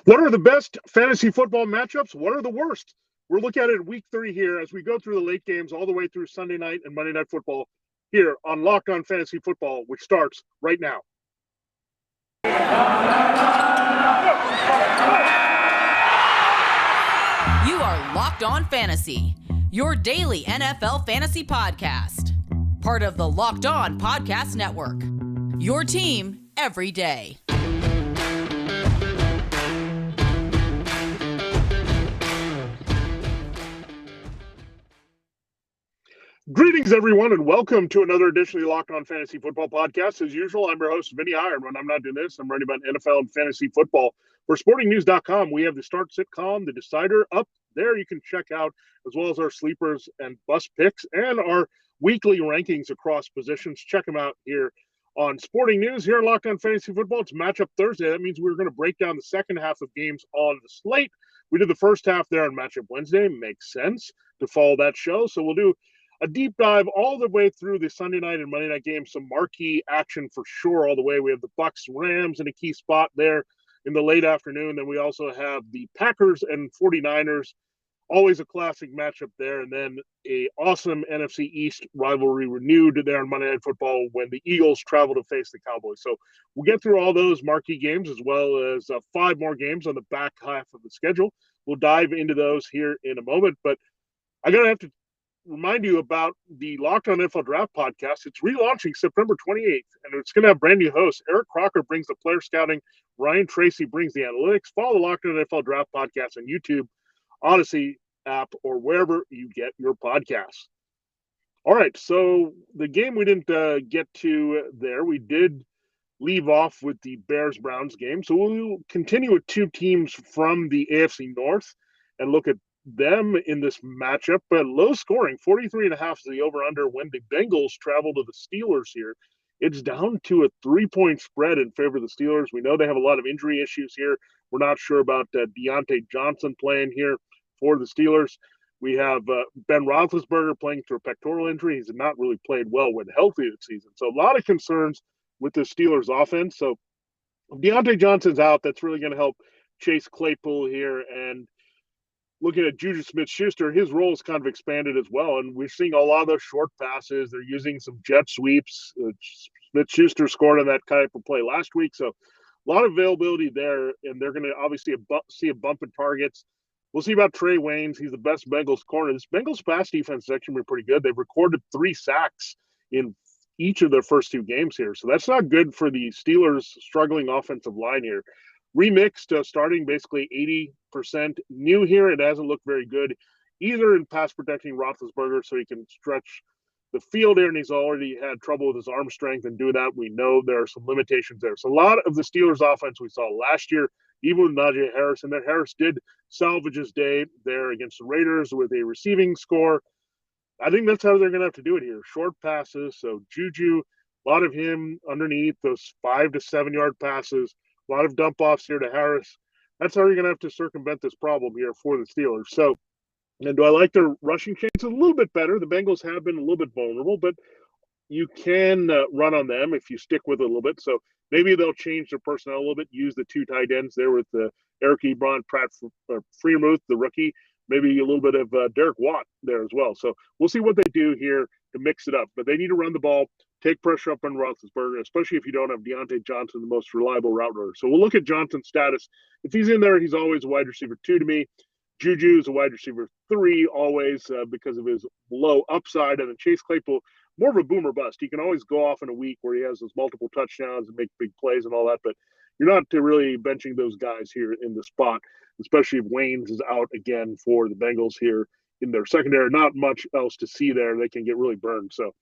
What are the best fantasy football matchups? What are the worst? We're looking at it week 3 here as we go through the late games all the way through Sunday night and Monday Night Football here on Locked On Fantasy Football, which starts right now. You are Locked On Fantasy, your daily NFL fantasy podcast. Part of the Locked On Podcast Network, your team every day. Greetings, everyone, and welcome to another edition of the Locked On Fantasy Football Podcast. As usual, I'm your host, Vinnie Iyer. When I'm not doing this, I'm writing about NFL and fantasy football. For sportingnews.com, we have the Start Sitcom, the Decider up there. You can check out, as well as our sleepers and bust picks and our weekly rankings across positions. Check them out here on Sporting News. Here on Locked On Fantasy Football, it's Matchup Thursday. That means we're going to break down the second half of games on the slate. We did the first half there on Matchup Wednesday. Makes sense to follow that show. So we'll do a deep dive all the way through the Sunday night and Monday night games, some marquee action for sure all the way. We have the Bucs-Rams in a key spot there in the late afternoon. Then we also have the Packers and 49ers, always a classic matchup there. And then a awesome NFC East rivalry renewed there on Monday Night Football when the Eagles travel to face the Cowboys. So we'll get through all those marquee games as well as 5 more games on the back half of the schedule. We'll dive into those here in a moment. But I'm going to have to remind you about the Locked On NFL Draft podcast. It's relaunching September 28th, and it's going to have brand new hosts. Eric Crocker brings the player scouting. Ryan Tracy brings the analytics. Follow the Locked On NFL Draft podcast on YouTube, Odyssey app, or wherever you get your podcasts. All right, so the game we didn't get to there, we did leave off with the Bears-Browns game. So we'll continue with 2 teams from the AFC North and look at them in this matchup, but low scoring, 43.5 is the over-under when the Bengals travel to the Steelers here. It's down to a 3-point spread in favor of the Steelers. We know they have a lot of injury issues here. We're not sure about Deontay Johnson playing here for the Steelers. We have Ben Roethlisberger playing through a pectoral injury. He's not really played well when healthy this season. So a lot of concerns with the Steelers offense. So if Deontay Johnson's out, that's really going to help Chase Claypool here. And looking at Juju Smith-Schuster, his role is kind of expanded as well, and we're seeing a lot of those short passes. They're using some jet sweeps. Smith-Schuster scored on that type of play last week, so a lot of availability there, and they're going to obviously see a bump in targets. We'll see about Trey Waynes. He's the best Bengals corner. This Bengals pass defense is actually pretty good. They've recorded 3 sacks in each of their first 2 games here, so that's not good for the Steelers' struggling offensive line here. Remixed, starting basically 80% new here. It hasn't looked very good either in pass protecting Roethlisberger, so he can stretch the field here, and he's already had trouble with his arm strength and do that. We know there are some limitations there. So a lot of the Steelers offense we saw last year, even with Najee Harris, and that Harris did salvage his day there against the Raiders with a receiving score. I think that's how they're going to have to do it here. Short passes, so Juju, a lot of him underneath those 5 to 7 yard passes. A lot of dump-offs here to Harris. That's how you're going to have to circumvent this problem here for the Steelers. So, and do I like their rushing chains? A little bit better. The Bengals have been a little bit vulnerable, but you can run on them if you stick with it a little bit. So maybe they'll change their personnel a little bit, use the 2 tight ends there with Eric Ebron, Pratt Freiermuth, the rookie, maybe a little bit of Derek Watt there as well. So we'll see what they do here to mix it up. But they need to run the ball, take pressure up on Roethlisberger, especially if you don't have Deontay Johnson, the most reliable route runner. So we'll look at Johnson's status. If he's in there, he's always a wide receiver 2 to me. Juju is a wide receiver 3 always because of his low upside. And then Chase Claypool, more of a boomer bust. He can always go off in a week where he has those multiple touchdowns and make big plays and all that. But you're not really benching those guys here in the spot, especially if Waynes is out again for the Bengals here in their secondary. Not much else to see there. They can get really burned. So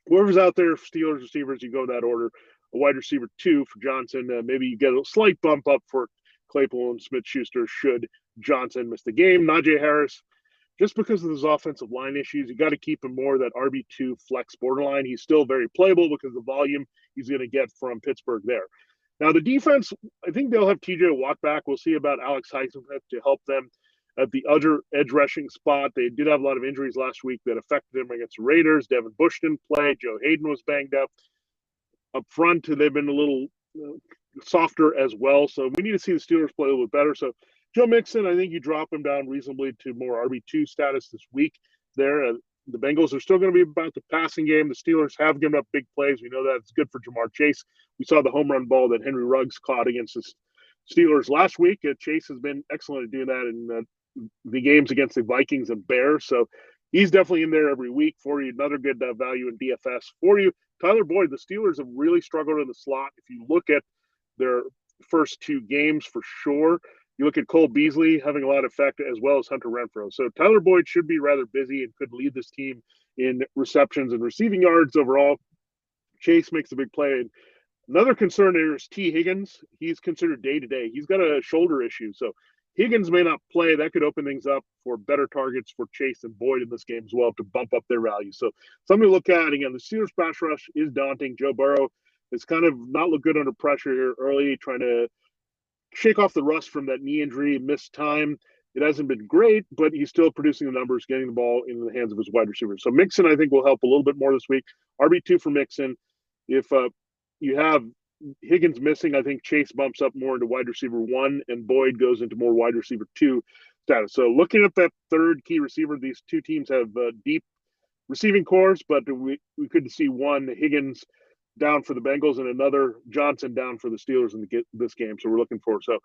whoever's out there, Steelers receivers, you go in that order. A wide receiver 2 for Johnson. Maybe you get a slight bump up for Claypool and Smith-Schuster should Johnson miss the game. Najee Harris, just because of his offensive line issues, you got to keep him more that RB2 flex borderline. He's still very playable because of the volume he's going to get from Pittsburgh there. Now, the defense, I think they'll have TJ Watt back. We'll see about Alex Highsmith to help them at the other edge rushing spot. They did have a lot of injuries last week that affected them against the Raiders. Devin Bush didn't play. Joe Hayden was banged up. Up front, they've been a little softer as well. So we need to see the Steelers play a little bit better. So Joe Mixon, I think you drop him down reasonably to more RB2 status this week there. The Bengals are still going to be about the passing game. The Steelers have given up big plays. We know that it's good for Jamar Chase. We saw the home run ball that Henry Ruggs caught against the Steelers last week. Chase has been excellent at doing that in the games against the Vikings and Bears. So he's definitely in there every week for you. Another good value in DFS for you. Tyler Boyd, the Steelers have really struggled in the slot. If you look at their first two games for sure, you look at Cole Beasley having a lot of effect as well as Hunter Renfrow. So Tyler Boyd should be rather busy and could lead this team in receptions and receiving yards overall. Chase makes a big play. Another concern there is T. Higgins. He's considered day-to-day. He's got a shoulder issue, so Higgins may not play. That could open things up for better targets for Chase and Boyd in this game as well to bump up their value. So something to look at. Again, the Steelers pass rush is daunting. Joe Burrow has kind of not looked good under pressure here early, trying to shake off the rust from that knee injury, missed time. It hasn't been great, but he's still producing the numbers, getting the ball into the hands of his wide receivers. So Mixon, I think, will help a little bit more this week. RB2 for Mixon. If you have Higgins missing, I think Chase bumps up more into wide receiver 1 and Boyd goes into more wide receiver 2 status. So looking at that third key receiver, these two teams have deep receiving cores, but we could see one Higgins down for the Bengals and another Johnson down for the Steelers in this game. So we're looking for. So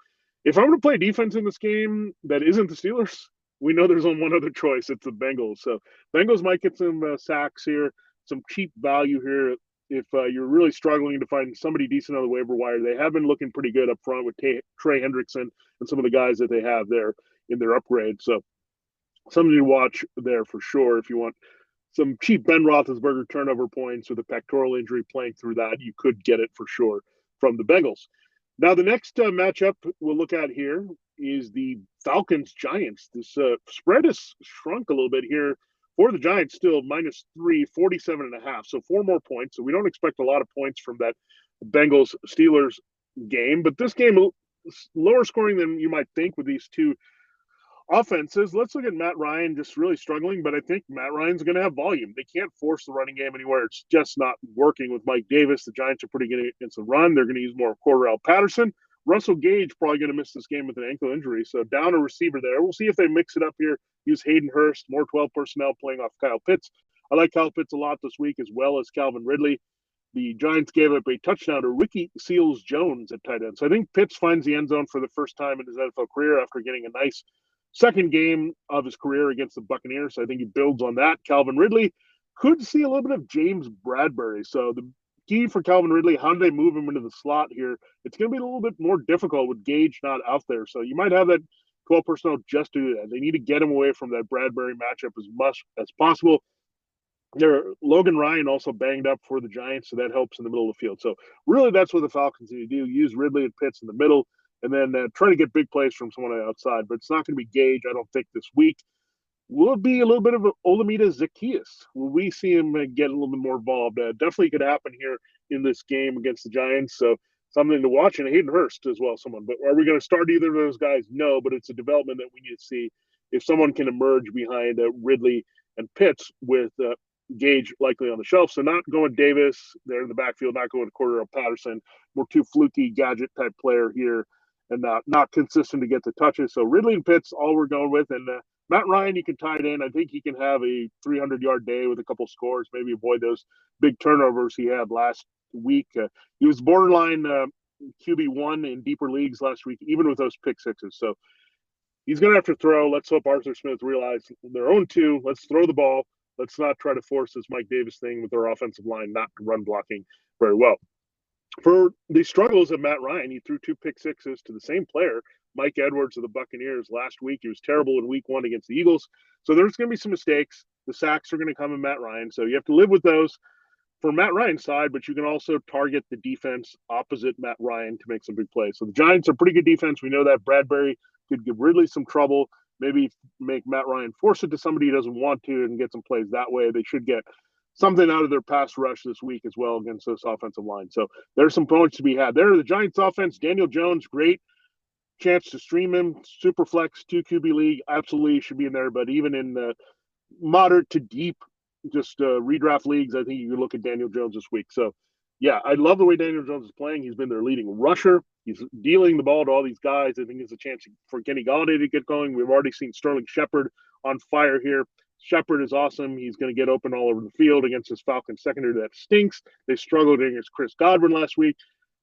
if I'm going to play defense in this game that isn't the Steelers, we know there's only one other choice. It's the Bengals. So Bengals might get some sacks here, some cheap value here. If you're really struggling to find somebody decent on the waiver wire, they have been looking pretty good up front with Trey Hendrickson and some of the guys that they have there in their upgrade. So something to watch there for sure. If you want some cheap Ben Roethlisberger turnover points with a pectoral injury playing through that, you could get it for sure from the Bengals. Now, the next matchup we'll look at here is the Falcons Giants. This spread has shrunk a little bit here for the Giants, still -3, 47.5. So 4 more points. So we don't expect a lot of points from that Bengals Steelers game, but this game lower scoring than you might think with these two offenses. Let's look at Matt Ryan just really struggling, but I think Matt Ryan's going to have volume. They can't force the running game anywhere. It's just not working with Mike Davis. The Giants are pretty good against the run. They're going to use more Cordell Patterson. Russell Gage probably going to miss this game with an ankle injury, so down a receiver there. We'll see if they mix it up here, use Hayden Hurst, more 12 personnel playing off Kyle Pitts. I like Kyle Pitts a lot this week as well as Calvin Ridley. The Giants gave up a touchdown to Ricky Seals-Jones at tight end. So I think Pitts finds the end zone for the first time in his NFL career after getting a nice second game of his career against the Buccaneers. So I think he builds on that. Calvin Ridley could see a little bit of James Bradbury. So the key for Calvin Ridley, how do they move him into the slot here? It's going to be a little bit more difficult with Gage not out there. So you might have that 12 personnel just to do that. They need to get him away from that Bradbury matchup as much as possible. Logan Ryan also banged up for the Giants, so that helps in the middle of the field. So really that's what the Falcons need to do. Use Ridley and Pitts in the middle, and then try to get big plays from someone outside. But it's not going to be Gage, I don't think, this week. Will it be a little bit of an Olamide Zaccheaus? Will we see him get a little bit more involved? Definitely could happen here in this game against the Giants. So something to watch. And Hayden Hurst as well, someone. But are we going to start either of those guys? No, but it's a development that we need to see if someone can emerge behind Ridley and Pitts with Gage likely on the shelf. So not going Davis there in the backfield, not going to Cordell Patterson. More too fluky gadget type player here and not consistent to get the touches. So Ridley and Pitts, all we're going with. And Matt Ryan, you can tie it in. I think he can have a 300-yard day with a couple scores, maybe avoid those big turnovers he had last week. He was borderline QB1 in deeper leagues last week, even with those pick sixes. So he's going to have to throw. Let's hope Arthur Smith realizes their own 2. Let's throw the ball. Let's not try to force this Mike Davis thing with their offensive line not run blocking very well. For the struggles of Matt Ryan, he threw 2 pick sixes to the same player, Mike Edwards of the Buccaneers, last week. He was terrible in week 1 against the Eagles. So there's going to be some mistakes. The sacks are going to come in Matt Ryan. So you have to live with those for Matt Ryan's side, but you can also target the defense opposite Matt Ryan to make some big plays. So the Giants are pretty good defense. We know that. Bradbury could give Ridley some trouble, maybe make Matt Ryan force it to somebody he doesn't want to and get some plays that way. They should get something out of their pass rush this week as well against this offensive line. So there's some points to be had there. The Giants offense, Daniel Jones, great chance to stream him. Super flex, 2 QB league, absolutely should be in there. But even in moderate to deep, just redraft leagues, I think you can look at Daniel Jones this week. So Yeah, I love the way Daniel Jones is playing. He's been their leading rusher. He's dealing the ball to all these guys. I think there's a chance for Kenny Golladay to get going. We've already seen Sterling Shepard on fire here. Shepard is awesome. He's going to get open all over the field against this Falcons secondary that stinks. They struggled against Chris Godwin last week.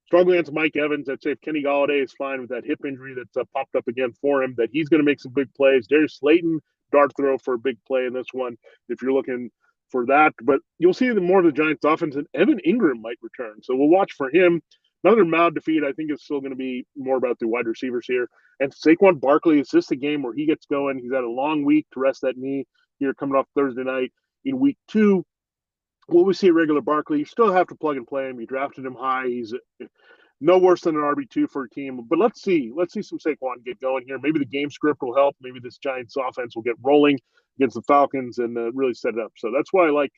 Struggling against Mike Evans. I'd say if Kenny Golladay is fine with that hip injury that's popped up again for him, that he's going to make some big plays. Darius Slayton, dart throw for a big play in this one if you're looking for that. But you'll see more of the Giants offense, and Evan Ingram might return. So we'll watch for him. Another mild defeat. I think it's still going to be more about the wide receivers here. And Saquon Barkley, is this a game where he gets going? He's had a long week to rest that knee here coming off Thursday night. In week 2, will we see a regular Barkley? You still have to plug and play him. You drafted him high. He's no worse than an RB2 for a team. But let's see some Saquon get going here. Maybe the game script will help. Maybe this Giants offense will get rolling against the Falcons and really set it up. So that's why I like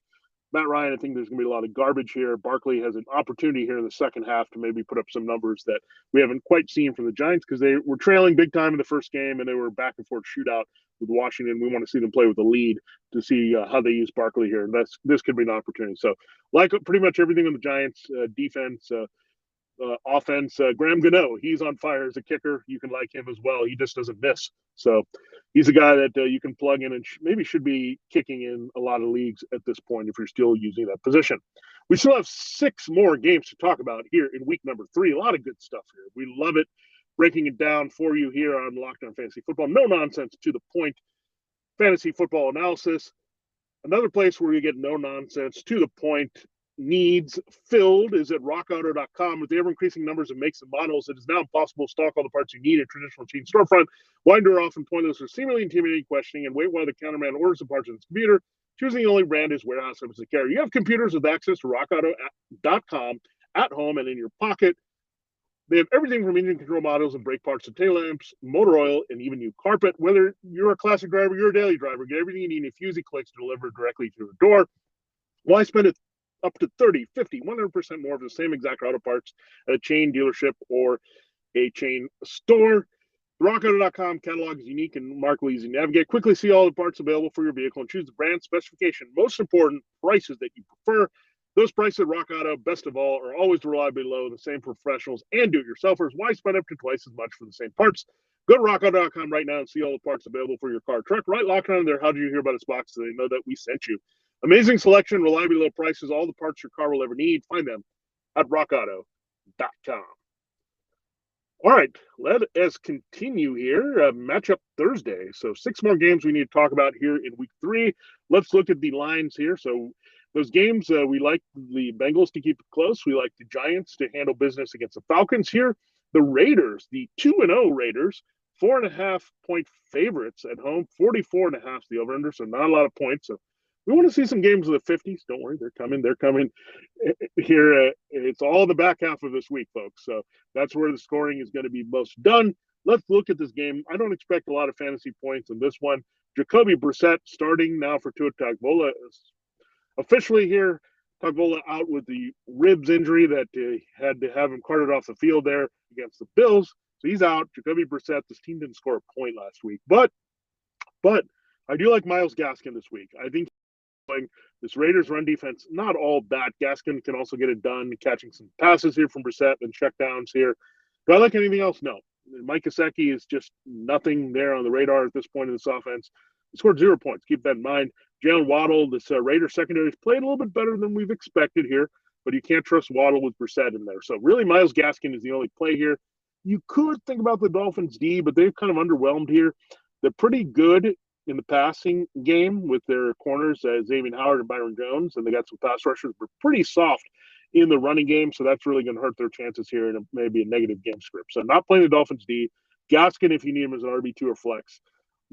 Matt Ryan. I think there's going to be a lot of garbage here. Barkley has an opportunity here in the second half to maybe put up some numbers that we haven't quite seen from the Giants because they were trailing big time in the first game and they were back and forth shootout with Washington. We want to see them play with a lead to see how they use Barkley here. And this could be an opportunity. So like pretty much everything on the Giants defense, offense, Graham Gano, he's on fire as a kicker. You can like him as well. He just doesn't miss. So he's a guy that you can plug in and maybe should be kicking in a lot of leagues at this point if you're still using that position. We still have 6 more games to talk about here in week number 3. A lot of good stuff here. We love it. Breaking it down for you here on Locked On Fantasy Football. No nonsense, to the point fantasy football analysis. Another place where you get no nonsense, to the point needs filled is at rockauto.com. With the ever-increasing numbers of makes and models, it is now impossible to stock all the parts you need at traditional chain storefront. Winder off and pointless or seemingly intimidating questioning and wait while the counterman orders the parts on his computer, choosing the only brand his warehouse happens to carry. You have computers with access to rockauto.com at home and in your pocket. They have everything from engine control models and brake parts to tail lamps, motor oil, and even new carpet. Whether you're a classic driver, you're a daily driver, get everything you need in a few easy clicks to deliver directly to your door. Why spend it up to 30, 50, 100% more of the same exact auto parts at a chain dealership or a chain store? The RockAuto.com catalog is unique and remarkably easy to navigate. Quickly see all the parts available for your vehicle and choose the brand, specification, most important, prices that you prefer. Those prices at Rock Auto, best of all, are always reliably low, the same for professionals and do-it-yourselfers. Why spend up to twice as much for the same parts? Go to rockauto.com right now and see all the parts available for your car or truck. Right locked on there. How did you hear about this box so they know that we sent you? Amazing selection, reliably low prices, all the parts your car will ever need. Find them at rockauto.com. All right, let us continue here. Matchup Thursday. So 6 more games we need to talk about here in week 3. Let's look at the lines here. So those games, we like the Bengals to keep it close. We like the Giants to handle business against the Falcons here. The Raiders, the 2-0 Raiders, 4.5-point favorites at home, 44.5 the over-under, so not a lot of points. So we want to see some games in the 50s. Don't worry, they're coming. They're coming here. It's all the back half of this week, folks. So that's where the scoring is going to be most done. Let's look at this game. I don't expect a lot of fantasy points in this one. Jacoby Brissette starting now for Tua Tagovailoa. Officially here, Tagovailoa out with the ribs injury that had to have him carted off the field there against the Bills. So he's out. Jacoby Brissette, this team didn't score a point last week. But I do like Myles Gaskin this week. I think this Raiders run defense, not all bad. Gaskin can also get it done, catching some passes here from Brissette and checkdowns here. Do I like anything else? No. Mike Gesicki is just nothing there on the radar at this point in this offense. He scored 0 points. Keep that in mind. Jalen Waddle, this Raiders secondary has played a little bit better than we've expected here, but you can't trust Waddle with Brissette in there. So really, Myles Gaskin is the only play here. You could think about the Dolphins D, but they've kind of underwhelmed here. They're pretty good in the passing game with their corners, Xavier Howard and Byron Jones, and they got some pass rushers, but pretty soft in the running game, so that's really going to hurt their chances here and maybe a negative game script. So not playing the Dolphins D. Gaskin, if you need him as an RB2 or flex,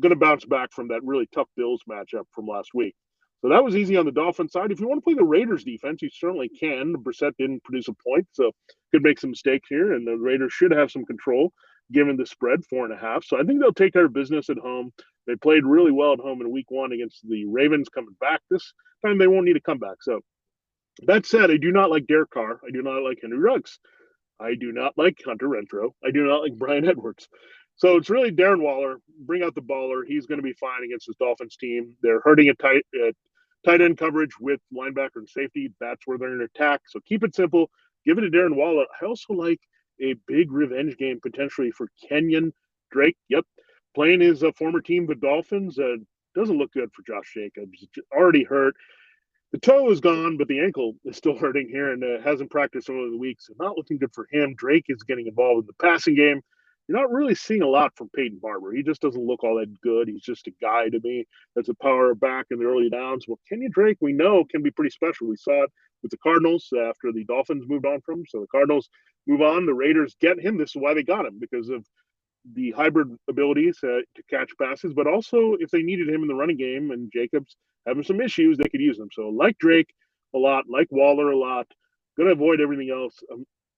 going to bounce back from that really tough Bills matchup from last week. So that was easy on the Dolphins side. If you want to play the Raiders defense, you certainly can. Brissette didn't produce a point, so could make some mistakes here, and the Raiders should have some control given the spread, 4.5. So I think they'll take care of business at home. They played really well at home in week 1 against the Ravens coming back. This time they won't need a comeback. So that said, I do not like Derek Carr. I do not like Henry Ruggs. I do not like Hunter Renfrow. I do not like Brian Edwards. So it's really Darren Waller. Bring out the baller. He's going to be fine against this Dolphins team. They're hurting at tight Tight end coverage with linebacker and safety, that's where they're going to attack. So keep it simple. Give it to Darren Waller. I also like a big revenge game potentially for Kenyon Drake. Yep. Playing his former team, the Dolphins. Doesn't look good for Josh Jacobs. Already hurt. The toe is gone, but the ankle is still hurting here and hasn't practiced over the week. So not looking good for him. Drake is getting involved in the passing game. You're not really seeing a lot from Peyton Barber. He just doesn't look all that good. He's just a guy to me that's a power back in the early downs. Well, Kenyon Drake, we know, can be pretty special. We saw it with the Cardinals after the Dolphins moved on from him. So the Cardinals move on. The Raiders get him. This is why they got him, because of the hybrid abilities to catch passes, but also if they needed him in the running game and Jacobs having some issues, they could use him. So like Drake a lot, like Waller a lot. Going to avoid everything else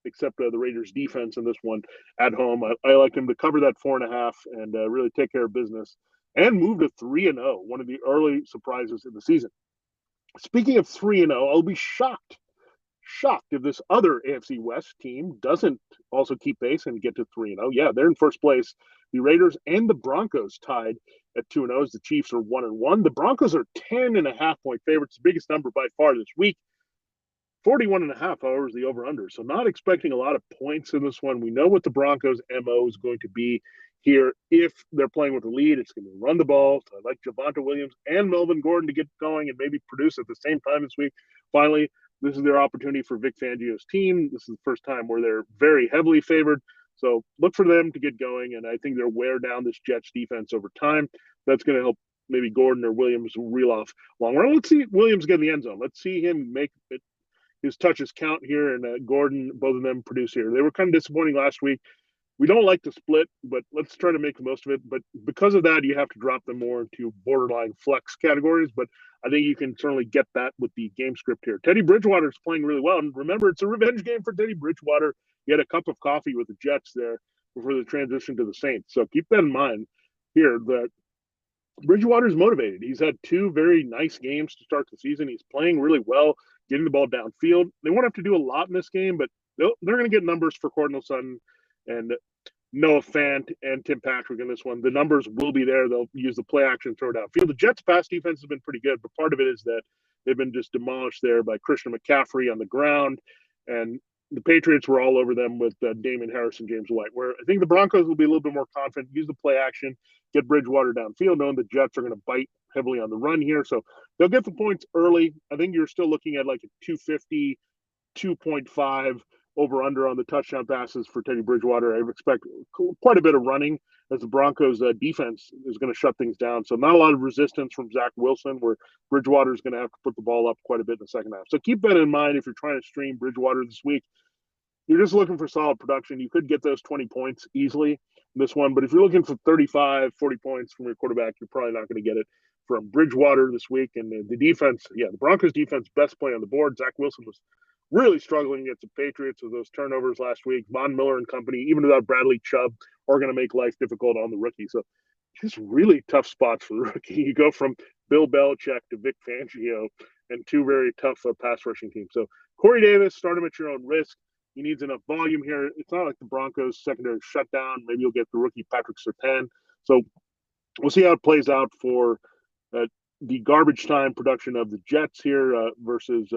except the Raiders defense in this one at home. I like him to cover that 4.5 and really take care of business and move to 3-0, one of the early surprises in the season. Speaking of 3-0, I'll be shocked if this other AFC West team doesn't also keep pace and get to 3-0. Yeah, they're in first place. The Raiders and the Broncos tied at 2-0 as the Chiefs are 1-1. The Broncos are 10.5-point favorites, the biggest number by far this week. 41.5, however, is the over-under. So not expecting a lot of points in this one. We know what the Broncos' MO is going to be here. If they're playing with the lead, it's going to run the ball. So I like Javonte Williams and Melvin Gordon to get going and maybe produce at the same time this week. Finally, this is their opportunity for Vic Fangio's team. This is the first time where they're very heavily favored. So look for them to get going, and I think they'll wear down this Jets defense over time. That's going to help maybe Gordon or Williams reel off long run. Let's see Williams get in the end zone. Let's see him make it, his touches count here, and Gordon, both of them produce here. They were kind of disappointing last week. We don't like to split, but let's try to make the most of it. But because of that, you have to drop them more into borderline flex categories. But I think you can certainly get that with the game script here. Teddy Bridgewater is playing really well. And remember, it's a revenge game for Teddy Bridgewater. He had a cup of coffee with the Jets there before the transition to the Saints. So keep that in mind here, that Bridgewater's motivated. He's had 2 very nice games to start the season. He's playing really well, getting the ball downfield. They won't have to do a lot in this game, but they're going to get numbers for Cortland Sutton and Noah Fant and Tim Patrick in this one. The numbers will be there. They'll use the play action, throw downfield. The Jets' pass defense has been pretty good, but part of it is that they've been just demolished there by Christian McCaffrey on the ground, and the Patriots were all over them with Damon Harris and James White, where I think the Broncos will be a little bit more confident, use the play action, get Bridgewater downfield, knowing the Jets are going to bite heavily on the run here. So they'll get the points early. I think you're still looking at like a 250, 2.5 over-under on the touchdown passes for Teddy Bridgewater. I expect quite a bit of running as the Broncos' defense is going to shut things down. So not a lot of resistance from Zach Wilson, where Bridgewater is going to have to put the ball up quite a bit in the second half. So keep that in mind if you're trying to stream Bridgewater this week. You're just looking for solid production. You could get those 20 points easily in this one, but if you're looking for 35, 40 points from your quarterback, you're probably not going to get it from Bridgewater this week. And the defense, the Broncos defense, best play on the board. Zach Wilson was really struggling against the Patriots with those turnovers last week. Von Miller and company, even without Bradley Chubb, are going to make life difficult on the rookie. So just really tough spots for the rookie. You go from Bill Belichick to Vic Fangio and 2 very tough pass rushing teams. So Corey Davis, start him at your own risk. He needs enough volume here. It's not like the Broncos secondary shutdown. Maybe you'll get the rookie Patrick Surtain. So we'll see how it plays out for the garbage time production of the Jets here versus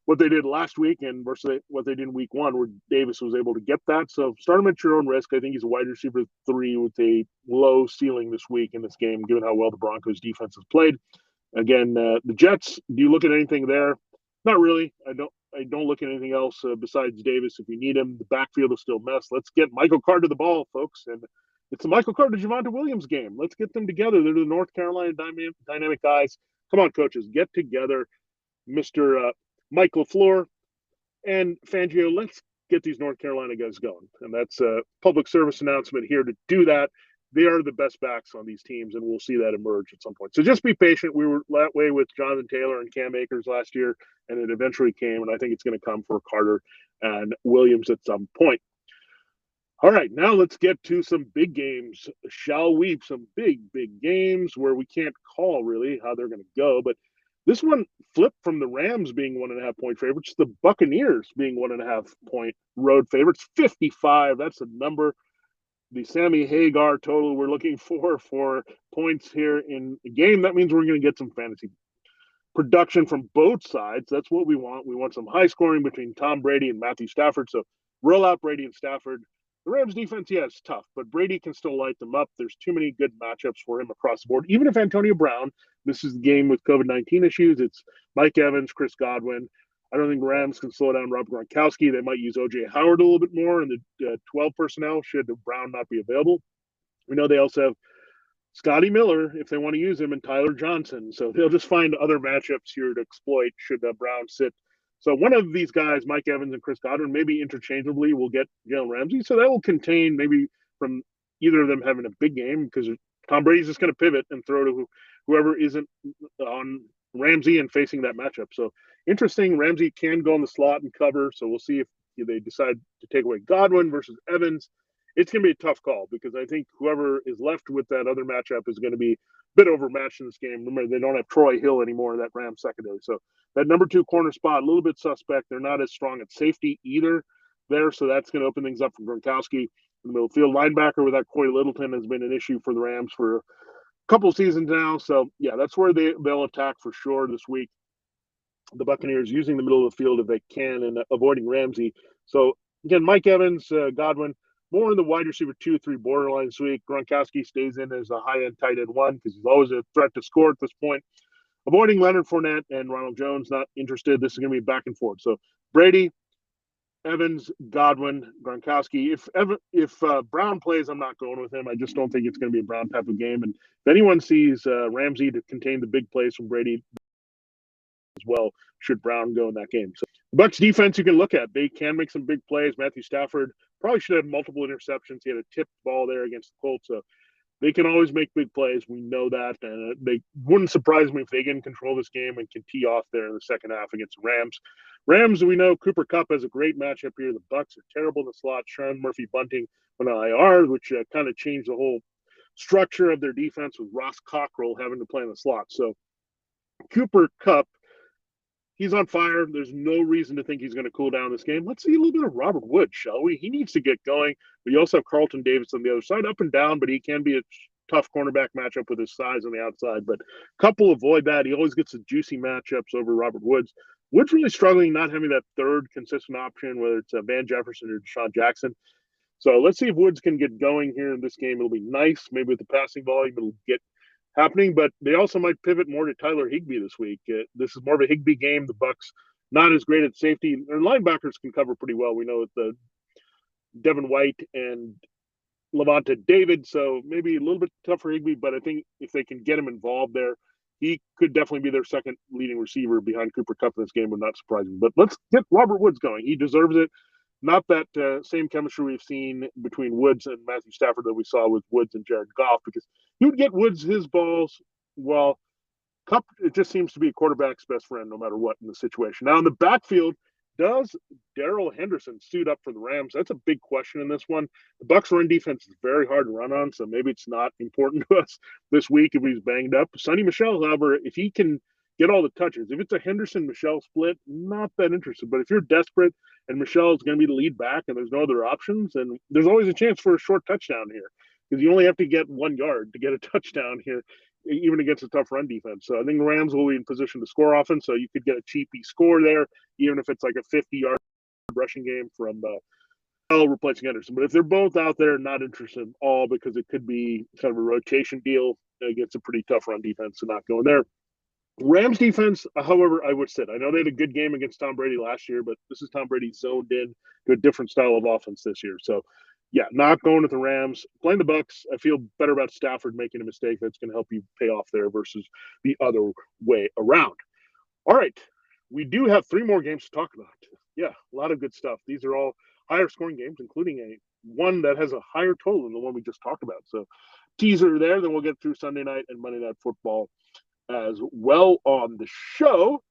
what they did last week and versus what they did in week 1, where Davis was able to get that. So start him at your own risk. I think he's a wide receiver 3 with a low ceiling this week in this game, given how well the Broncos defense has played. Again, the Jets, do you look at anything there? Not really. I don't look at anything else besides Davis if you need him. The backfield is still a mess. Let's get Michael Carter the ball, folks. And it's the Michael Carter Javonte Williams game. Let's get them together. They're the North Carolina dynamic guys. Come on, coaches, get together. Mr. Mike LaFleur and Fangio, let's get these North Carolina guys going. And that's a public service announcement here to do that. They are the best backs on these teams, and we'll see that emerge at some point. So just be patient. We were that way with Jonathan Taylor and Cam Akers last year, and it eventually came, and I think it's going to come for Carter and Williams at some point. All right, now let's get to some big games, shall we? Some big games where we can't call really how they're going to go, but this one flipped from the Rams being 1.5-point favorites to the Buccaneers being 1.5-point road favorites. 55, that's the number. The Sammy Hagar total we're looking for points here in the game. That means we're going to get some fantasy production from both sides. That's what we want. We want some high scoring between Tom Brady and Matthew Stafford. So roll out Brady and Stafford. The Rams defense, yeah, it's tough, but Brady can still light them up. There's too many good matchups for him across the board. Even if Antonio Brown, this is the game with COVID-19 issues, it's Mike Evans, Chris Godwin. I don't think Rams can slow down Rob Gronkowski. They might use O.J. Howard a little bit more in the 12 personnel should Brown not be available. We know they also have Scotty Miller if they want to use him, and Tyler Johnson. So they'll just find other matchups here to exploit should Brown sit. So one of these guys, Mike Evans and Chris Goddard, maybe interchangeably will get Jalen Ramsey. So that will contain maybe from either of them having a big game because Tom Brady's just going to pivot and throw to whoever isn't on Ramsey and facing that matchup. So interesting. Ramsey can go in the slot and cover. So we'll see if they decide to take away Godwin versus Evans. It's going to be a tough call because I think whoever is left with that other matchup is going to be a bit overmatched in this game. Remember, they don't have Troy Hill anymore in that Rams secondary. So that number 2 corner spot, a little bit suspect. They're not as strong at safety either there. So that's going to open things up for Gronkowski. In the middle field linebacker with that Corey Littleton has been an issue for the Rams for a couple seasons now. So, yeah, that's where they'll attack for sure this week. The Buccaneers using the middle of the field if they can and avoiding Ramsey. So, again, Mike Evans, Godwin, more in the wide receiver 2-3 borderline this week. Gronkowski stays in as a high-end tight end 1 because he's always a threat to score at this point. Avoiding Leonard Fournette and Ronald Jones, not interested. This is going to be back and forth. So Brady, Evans, Godwin, Gronkowski. If Brown plays, I'm not going with him. I just don't think it's going to be a Brown type of game. And if anyone sees Ramsey to contain the big plays from Brady as well, should Brown go in that game. So the Bucs defense you can look at. They can make some big plays. Matthew Stafford probably should have multiple interceptions. He had a tipped ball there against the Colts. So they can always make big plays. We know that. And they wouldn't surprise me if they can control this game and can tee off there in the second half against the Rams. Rams, we know Cooper Kupp has a great matchup here. The Bucs are terrible in the slot. Sean Murphy-Bunting went on IR, which kind of changed the whole structure of their defense with Ross Cockrell having to play in the slot. So Cooper Kupp, he's on fire. There's no reason to think he's going to cool down this game. Let's see a little bit of Robert Woods, shall we? He needs to get going. But you also have Carlton Davis on the other side, up and down, but he can be a tough cornerback matchup with his size on the outside. But Kupp will avoid that. He always gets the juicy matchups over Robert Woods. Woods really struggling not having that third consistent option, whether it's Van Jefferson or Deshaun Jackson. So let's see if Woods can get going here in this game. It'll be nice. Maybe with the passing volume, it'll get happening, but they also might pivot more to Tyler Higbee this week. This is more of a Higbee game. The Bucs not as great at safety. Their linebackers can cover pretty well. We know the Devin White and Levante David, so maybe a little bit tough for Higbee, but I think if they can get him involved there, he could definitely be their second leading receiver behind Cooper Kupp in this game, would not surprise me. But let's get Robert Woods going. He deserves it. Not that same chemistry we've seen between Woods and Matthew Stafford that we saw with Woods and Jared Goff, because he would get Woods his balls. Well, Kupp, it just seems to be a quarterback's best friend no matter what in the situation. Now, in the backfield, does Daryl Henderson suit up for the Rams? That's a big question in this one. The Bucs run defense is very hard to run on, so maybe it's not important to us this week if he's banged up. Sonny Michel, however, if he can get all the touches, if it's a Henderson-Michel split, not that interested. But if you're desperate and Michel is going to be the lead back and there's no other options, and there's always a chance for a short touchdown here because you only have to get 1 yard to get a touchdown here, even against a tough run defense. So I think the Rams will be in position to score often, so you could get a cheapy score there, even if it's like a 50-yard rushing game from replacing Henderson. But if they're both out there, not interested at all because it could be kind of a rotation deal against a pretty tough run defense, so not going there. Rams defense, however, I would sit. I know they had a good game against Tom Brady last year, but this is Tom Brady zoned in to a different style of offense this year. So, yeah, not going with the Rams. Playing the Bucs, I feel better about Stafford making a mistake that's going to help you pay off there versus the other way around. All right, we do have 3 more games to talk about. Yeah, a lot of good stuff. These are all higher scoring games, including one that has a higher total than the one we just talked about. So, teaser there, then we'll get through Sunday night and Monday Night Football as well on the show.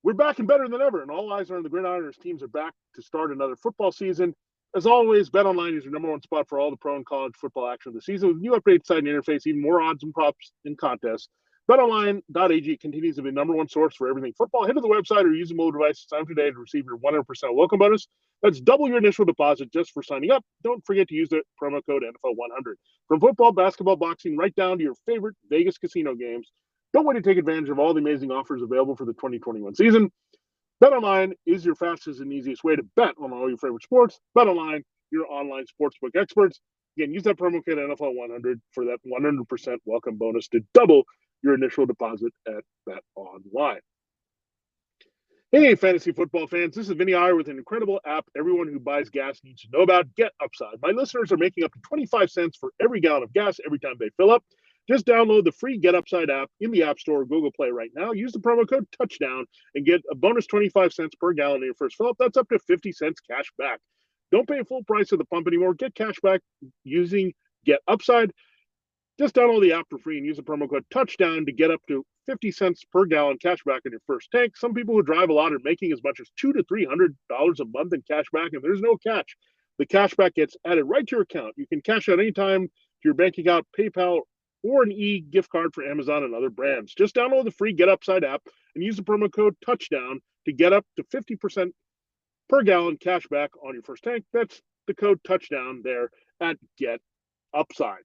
We're back and better than ever, and all eyes are on the Gridironers. Teams are back to start another football season. As always, BetOnline is your number one spot for all the pro and college football action of the season. With new updated site and interface, even more odds and props and contests. BetOnline.ag continues to be the number one source for everything football. Head to the website or use a mobile device to sign up today to receive your 100% welcome bonus. That's double your initial deposit just for signing up. Don't forget to use the promo code NFL100. From football, basketball, boxing, right down to your favorite Vegas casino games, Don't wait to take advantage of all the amazing offers available for the 2021 season. BetOnline is your fastest and easiest way to bet on all your favorite sports. BetOnline, your online sportsbook experts. Again, use that promo code NFL100 for that 100% welcome bonus to double your initial deposit at BetOnline. Hey, fantasy football fans, this is Vinnie Iyer with an incredible app everyone who buys gas needs to know about, Get Upside. My listeners are making up to 25 cents for every gallon of gas every time they fill up. Just download the free Get Upside app in the App Store or Google Play right now. Use the promo code TOUCHDOWN and get a bonus 25 cents per gallon in your first fill up. That's up to 50 cents cash back. Don't pay full price at the pump anymore. Get cash back using Get Upside. Just download the app for free and use the promo code TOUCHDOWN to get up to 50 cents per gallon cash back on your first tank. Some people who drive a lot are making as much as $200 to $300 a month in cash back, and there's no catch. The cash back gets added right to your account. You can cash out anytime to your bank account, PayPal, or an e-gift card for Amazon and other brands. Just download the free Get Upside app and use the promo code TOUCHDOWN to get up to 50% per gallon cash back on your first tank. That's the code TOUCHDOWN there at Get Upside.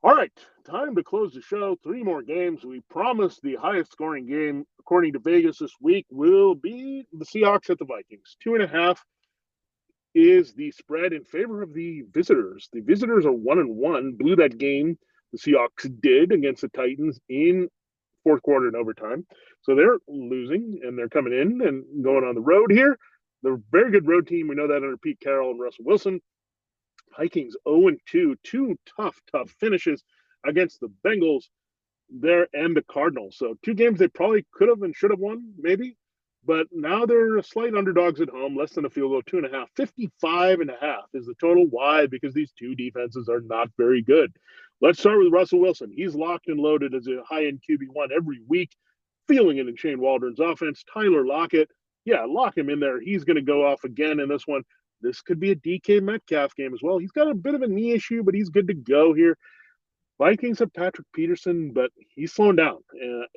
All right, time to close the show. 3 more games. We promised the highest scoring game, according to Vegas this week, will be the Seahawks at the Vikings. 2.5 is the spread in favor of the visitors. The visitors are 1-1, blew that game the Seahawks did against the Titans in fourth quarter and overtime. So they're losing, and they're coming in and going on the road here. They're a very good road team. We know that under Pete Carroll and Russell Wilson. Vikings 0-2, 2 tough finishes against the Bengals there and the Cardinals. So 2 games they probably could have and should have won, maybe. But now they're slight underdogs at home, less than a field goal, 2.5. 55.5 is the total. Why? Because these 2 defenses are not very good. Let's start with Russell Wilson. He's locked and loaded as a high-end QB1 every week, feeling it in Shane Waldron's offense. Tyler Lockett, lock him in there. He's going to go off again in this one. This could be a DK Metcalf game as well. He's got a bit of a knee issue, but he's good to go here. Vikings have Patrick Peterson, but he's slowing down.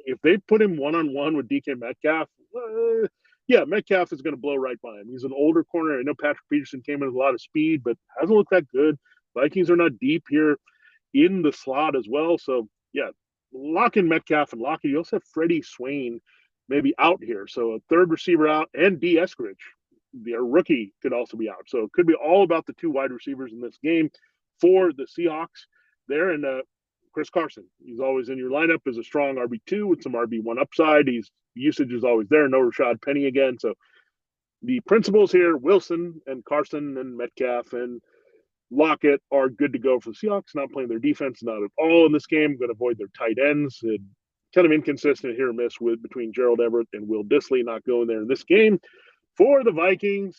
If they put him one-on-one with DK Metcalf, Metcalf is going to blow right by him. He's an older corner. I know Patrick Peterson came in with a lot of speed, but hasn't looked that good. Vikings are not deep here in the slot as well. So, lock in Metcalf and Lockett. You also have Freddie Swain maybe out here. So a third receiver out, and D. Eskridge, their rookie, could also be out. So it could be all about the 2 wide receivers in this game for the Seahawks there. And Chris Carson, he's always in your lineup as a strong RB2 with some RB1 upside. Usage is always there. No Rashad Penny again. So the principles here, Wilson and Carson and Metcalf and Lockett are good to go for the Seahawks. Not playing their defense, not at all in this game. Going to avoid their tight ends. Kind of inconsistent here or miss between Gerald Everett and Will Dissly, not going there in this game. For the Vikings,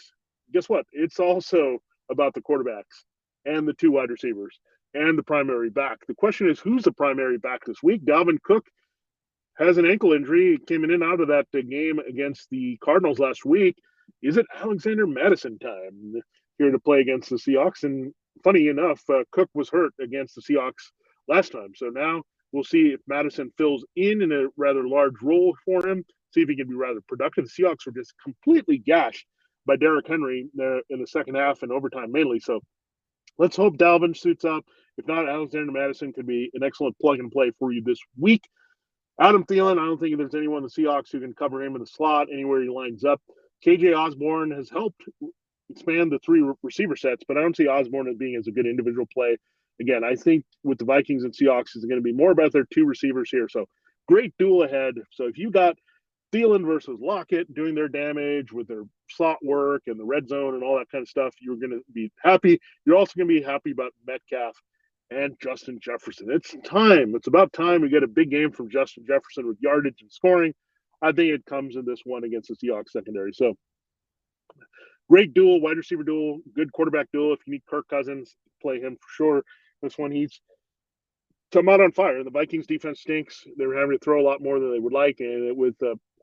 guess what? It's also about the quarterbacks and the 2 wide receivers and the primary back. The question is, who's the primary back this week? Dalvin Cook has an ankle injury. He came in and out of that game against the Cardinals last week. Is it Alexander Madison time here to play against the Seahawks? And funny enough, Cook was hurt against the Seahawks last time. So now we'll see if Madison fills in a rather large role for him. See if he can be rather productive. The Seahawks were just completely gashed by Derrick Henry in the second half and overtime mainly. So let's hope Dalvin suits up. If not, Alexander Madison could be an excellent plug and play for you this week. Adam Thielen, I don't think there's anyone in the Seahawks who can cover him in the slot anywhere he lines up. KJ Osborne has helped expand the 3 receiver sets, but I don't see Osborne as being as a good individual play. Again, I think with the Vikings and Seahawks, it's going to be more about their 2 receivers here. So great duel ahead. So if you got Thielen versus Lockett doing their damage with their slot work and the red zone and all that kind of stuff, you're going to be happy. You're also going to be happy about Metcalf and Justin Jefferson. It's time. It's about time we get a big game from Justin Jefferson with yardage and scoring. I think it comes in this one against the Seahawks secondary. So great duel, wide receiver duel, good quarterback duel. If you need Kirk Cousins, play him for sure. This one, he's come out on fire. The Vikings defense stinks. They were having to throw a lot more than they would like, and with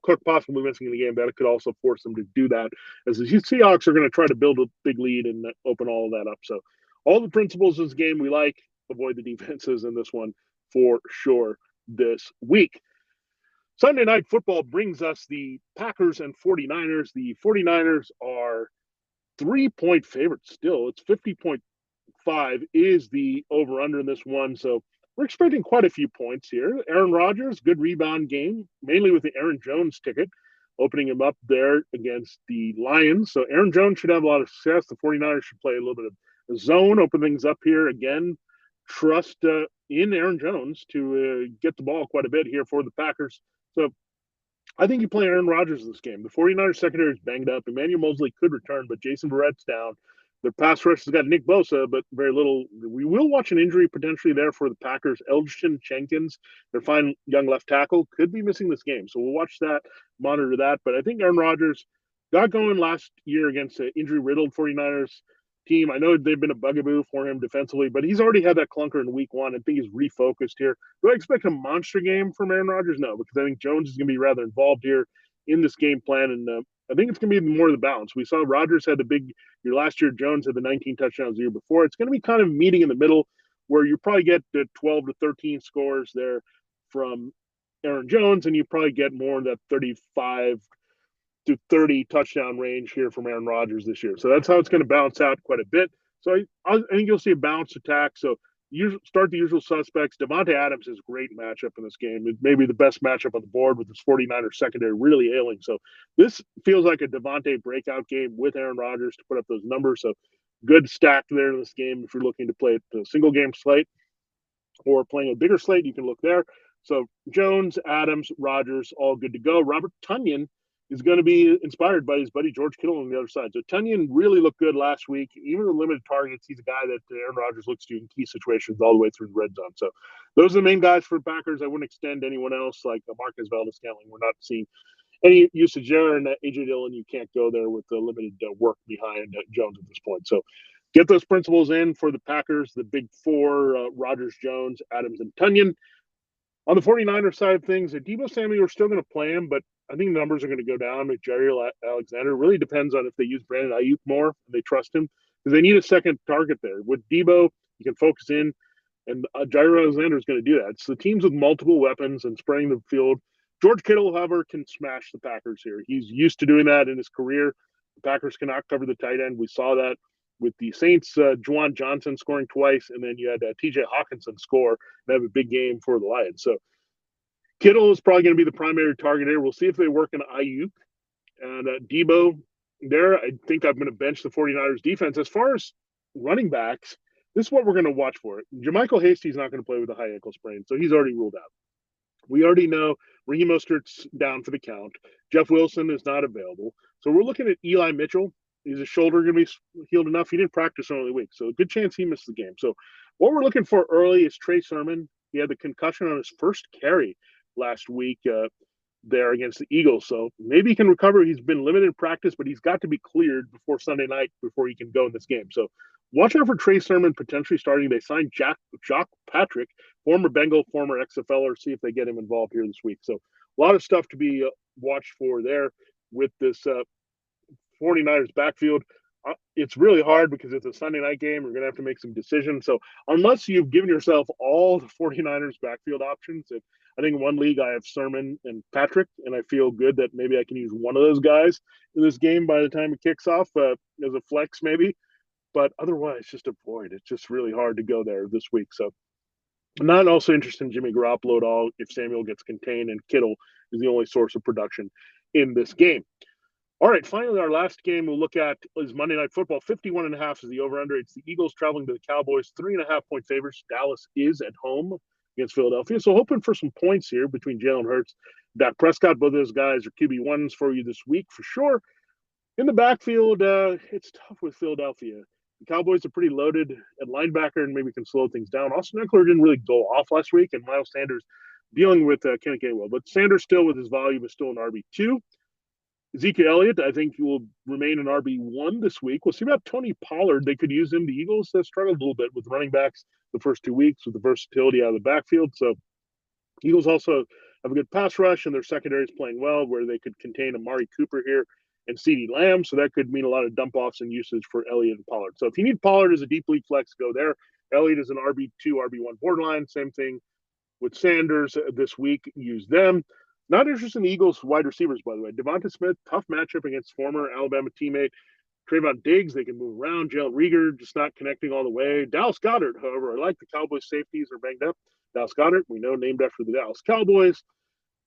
Cook possibly missing in the game, that could also force them to do that, as the Seahawks are going to try to build a big lead and open all of that up. So all the principles of this game we like. Avoid the defenses in this one for sure this week. Sunday Night Football brings us the Packers and 49ers. The 49ers are 3-point favorites still. It's 50.5 is the over-under in this one. So we're expecting quite a few points here. Aaron Rodgers, good rebound game, mainly with the Aaron Jones ticket, opening him up there against the Lions. So Aaron Jones should have a lot of success. The 49ers should play a little bit of zone, open things up here again. Trust in Aaron Jones to get the ball quite a bit here for the Packers. So I think you play Aaron Rodgers in this game. The 49ers secondary is banged up. Emmanuel Mosley could return, but Jason Verrett's down. Their pass rush has got Nick Bosa, but very little. We will watch an injury potentially there for the Packers. Elgton Jenkins, their fine young left tackle, could be missing this game. So we'll watch that, monitor that. But I think Aaron Rodgers got going last year against an injury-riddled 49ers team. I know they've been a bugaboo for him defensively, but he's already had that clunker in week one. I think he's refocused here. Do I expect a monster game from Aaron Rodgers? No, because I think Jones is going to be rather involved here in this game plan, and I think it's going to be more of the balance. We saw Rodgers had the big year last year. Jones had the 19 touchdowns the year before. It's going to be kind of meeting in the middle where you probably get the 12 to 13 scores there from Aaron Jones, and you probably get more in that 35 to 30 touchdown range here from Aaron Rodgers this year. So that's how it's going to balance out quite a bit. So I think you'll see a balanced attack. So start the usual suspects. Devontae Adams is a great matchup in this game. It may be the best matchup on the board with this 49ers secondary really ailing. So this feels like a Devontae breakout game with Aaron Rodgers to put up those numbers. So good stack there in this game. If you're looking to play a single game slate or playing a bigger slate, you can look there. So Jones, Adams, Rodgers, all good to go. Robert Tonyan is going to be inspired by his buddy George Kittle on the other side. So Tonyan really looked good last week. Even the limited targets, he's a guy that Aaron Rodgers looks to in key situations all the way through the red zone. So those are the main guys for the Packers. I wouldn't extend anyone else like Marquez Valdes-Scantling. We're not seeing any usage there. And A.J. Dillon, you can't go there with the limited work behind Jones at this point. So get those principles in for the Packers, the big four, Rodgers, Jones, Adams, and Tonyan. On the 49ers side of things, Deebo Samuel, we're still going to play him, but I think the numbers are going to go down with Jerry Alexander. It really depends on if they use Brandon Ayuk more and they trust him, because they need a second target there. With Deebo, you can focus in, and Jair Alexander is going to do that. It's the teams with multiple weapons and spreading the field. George Kittle, however, can smash the Packers here. He's used to doing that in his career. The Packers cannot cover the tight end. We saw that with the Saints, Juwan Johnson scoring twice, and then you had T.J. Hawkinson score and have a big game for the Lions. So Kittle is probably going to be the primary target here. We'll see if they work in Ayuk. And Deebo there, I think I'm going to bench the 49ers defense. As far as running backs, this is what we're going to watch for. Jermichael Hasty's not going to play with a high ankle sprain, so he's already ruled out. We already know Raheem Mostert's down for the count. Jeff Wilson is not available. So we're looking at Eli Mitchell. Is his shoulder going to be healed enough? He didn't practice early week, so a good chance he missed the game. So what we're looking for early is Trey Sermon. He had the concussion on his first carry last week there against the Eagles, so maybe he can recover. He's been limited in practice, but he's got to be cleared before Sunday night before he can go in this game. So watch out for Trey Sermon potentially starting. They signed Jock Patrick, former Bengal, former XFLer. See if they get him involved here this week. So a lot of stuff to be watched for there with this 49ers backfield. It's really hard because it's a Sunday night game. You're going to have to make some decisions. So unless you've given yourself all the 49ers backfield options, I think in one league I have Sermon and Patrick, and I feel good that maybe I can use one of those guys in this game by the time it kicks off as a flex maybe. But otherwise, just avoid. It's just really hard to go there this week. So I'm not also interested in Jimmy Garoppolo at all if Samuel gets contained and Kittle is the only source of production in this game. All right, finally, our last game we'll look at is Monday Night Football. 51.5 is the over-under. It's the Eagles traveling to the Cowboys, 3.5-point favorites. Dallas is at home against Philadelphia. So hoping for some points here between Jalen Hurts, Dak Prescott. Both of those guys are QB1s for you this week for sure. In the backfield, it's tough with Philadelphia. The Cowboys are pretty loaded at linebacker and maybe can slow things down. Austin Eckler didn't really go off last week, and Miles Sanders dealing with Kenny Gainwell. But Sanders still with his volume is still an RB2. Ezekiel Elliott, I think, will remain an RB1 this week. We'll see about Tony Pollard. They could use him. The Eagles have struggled a little bit with running backs the first 2 weeks with the versatility out of the backfield. So Eagles also have a good pass rush, and their secondary is playing well, where they could contain Amari Cooper here and CeeDee Lamb. So that could mean a lot of dump-offs and usage for Elliott and Pollard. So if you need Pollard as a deep league flex, go there. Elliott is an RB2, RB1 borderline. Same thing with Sanders this week. Use them. Not interested in the Eagles wide receivers, by the way. Devonta Smith, tough matchup against former Alabama teammate Trayvon Diggs. They can move around. Jalen Reagor just not connecting all the way. Dallas Goddard, however, I like the Cowboys safeties are banged up. Dallas Goddard, we know, named after the Dallas Cowboys.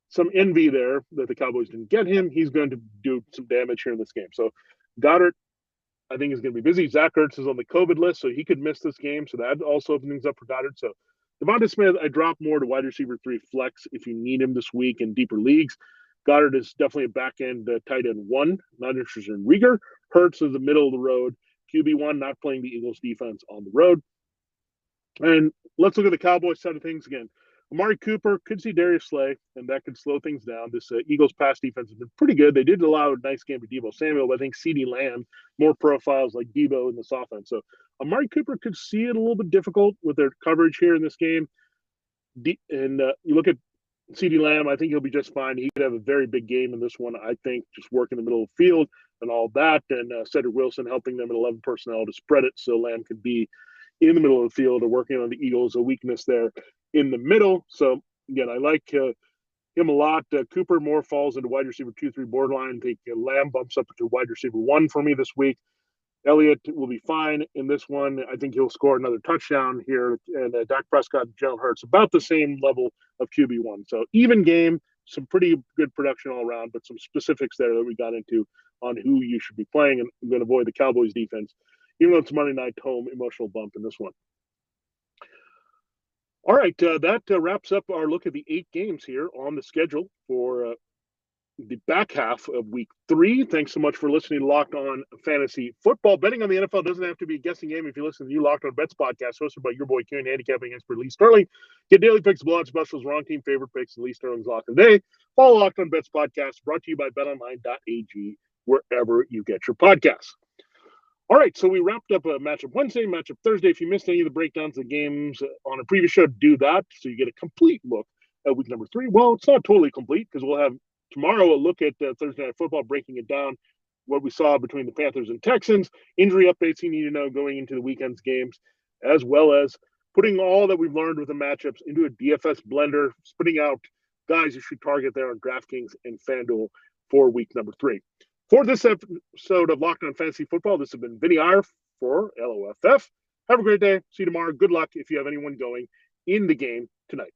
Some envy there that the Cowboys didn't get him. He's going to do some damage here in this game. So Goddard, I think, is going to be busy. Zach Ertz is on the COVID list, so he could miss this game. So that also opens things up for Goddard. So Devonta Smith, I drop more to wide receiver 3 flex if you need him this week in deeper leagues. Goddard is definitely a back-end tight end 1. Not interested in Rieger. Hurts is the middle of the road. QB1, not playing the Eagles defense on the road. And let's look at the Cowboys side of things again. Amari Cooper could see Darius Slay, and that could slow things down. This Eagles pass defense has been pretty good. They did allow a nice game to Deebo Samuel, but I think CeeDee Lamb, more profiles like Deebo in this offense. So Amari Cooper could see it a little bit difficult with their coverage here in this game. And you look at CeeDee Lamb, I think he'll be just fine. He could have a very big game in this one, I think, just work in the middle of the field and all that. And Cedric Wilson helping them at 11 personnel to spread it so Lamb could be in the middle of the field or working on the Eagles, a weakness there in the middle. So, again, I like him a lot. Cooper more falls into wide receiver 2-3 borderline. I think Lamb bumps up to wide receiver 1 for me this week. Elliott will be fine in this one. I think he'll score another touchdown here. And Dak Prescott and Jalen Hurts about the same level of QB1. So even game, some pretty good production all around, but some specifics there that we got into on who you should be playing. And I'm going to avoid the Cowboys defense, even though it's Monday night home, emotional bump in this one. All right, that wraps up our look at the 8 games here on the schedule for the back half of week 3. Thanks so much for listening to Locked On Fantasy Football. Betting on the NFL doesn't have to be a guessing game if you listen to the new Locked On Bets podcast hosted by your boy Kenyon, handicapping expert Lee Sterling. Get daily picks, blowout specials, wrong team favorite picks, and Lee Sterling's Lock of the Day. Follow Locked On Bets podcast, brought to you by BetOnline.ag, wherever you get your podcasts. All right, so we wrapped up a matchup Wednesday, matchup Thursday. If you missed any of the breakdowns of the games on a previous show, do that so you get a complete look at week number 3. Well, it's not totally complete because we'll have tomorrow a look at Thursday Night Football, breaking it down, what we saw between the Panthers and Texans, injury updates you need to know going into the weekend's games, as well as putting all that we've learned with the matchups into a DFS blender, spitting out guys you should target there on DraftKings and FanDuel for week number 3. For this episode of Locked On Fantasy Football, this has been Vinnie Iyer for LOFF. Have a great day. See you tomorrow. Good luck if you have anyone going in the game tonight.